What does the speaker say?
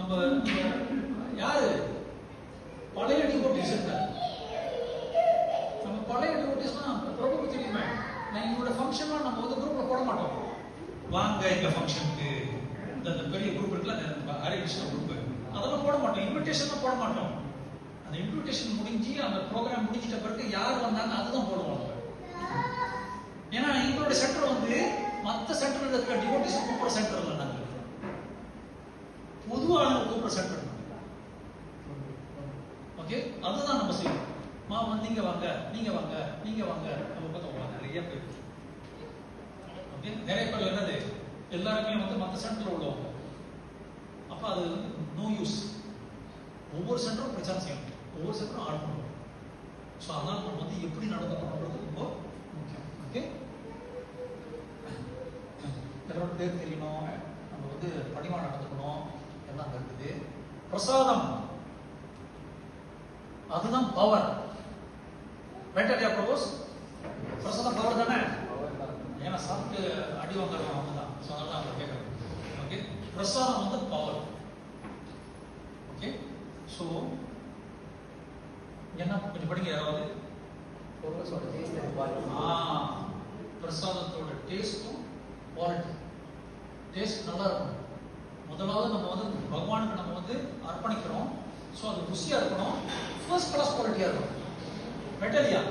நம்ம யாரு பழைய டிவோட்டிஸ் இருக்காரு. நம்ம பழைய டிவோட்டிஸ்னா பிரபுக்கு தெரியுமே, நான் எங்களோட ஃபங்க்ஷன்லாம் நம்ம வந்து குரூப்ல போட மாட்டோம். வாங்க இந்த ஃபங்க்ஷனுக்கு, இந்த பெரிய குரூப் இருக்குல்ல ஹரே கிருஷ்ணா குரூப், அதெல்லாம் போட மாட்டோம். இன்விடேஷன்லாம் போட மாட்டோம். அந்த இன்விடேஷன் முடிஞ்சு அந்த ப்ரோக்ராம் முடிஞ்சிட்ட பிறகு யார் வந்தாங்க அதுதான் போடுவாங்க. ஏன்னா எங்களோட சென்டர் வந்து மற்ற சென்டர்ல இருக்கிற டிவோட்டிஸ் கூப்பிட சென்டர் இல்லை, நாங்கள் பொதுவான கூப்பிட சென்டர். ஓகே, அதுதான் நம்ம செய்யணும். நீங்க வாங்க, நீங்க வாங்க, நீங்க வாங்க, நம்ம பார்த்தோம் நிறைய பேர். ஓகே, நிறைய பேர் என்னது எல்லாருமே வந்து மற்ற சென்டர்ல உள்ளவங்க. அப்ப அது நோ யூஸ். ஒவ்வொரு சென்டரும் பிரச்சாரம் செய்யணும், ஒவ்வொரு சென்டரும் ஆட் பண்ணணும். ஸோ அதனால நம்ம வந்து எப்படி நடந்துக்கணும்ன்றது ரொம்ப முக்கியம். ஓகே, எல்லாரோட பேர் தெரியணும், நம்ம வந்து பணிவா நடந்துக்கணும், எல்லாம் இருக்குது. பிரசாதம் அதுதான் பவர். ரைட் இல்லையா பிரபோஸ்? பிரசாதம் பவர் தானே? ஏன்னா சாப்பிட்டு அடி வாங்குறவங்க அவங்க தான். ஸோ அதனால அவங்க கேட்கணும். ஓகே, பிரசாதம் வந்து பவர். ஓகே, ஸோ என்ன கொஞ்சம் படிங்க யாராவது. பிரசாதத்தோட டேஸ்டும் குவாலிட்டி. டேஸ்ட் நல்லா இருக்கும். முதலாவது நம்ம வந்து பகவானுக்கு நம்ம வந்து அர்ப்பணிக்கிறோம். ஸோ அது ருசியா இருக்கணும், ஃபர்ஸ்ட் கிளாஸ் குவாலிட்டியா இருக்கணும். ரைட் இல்லையா?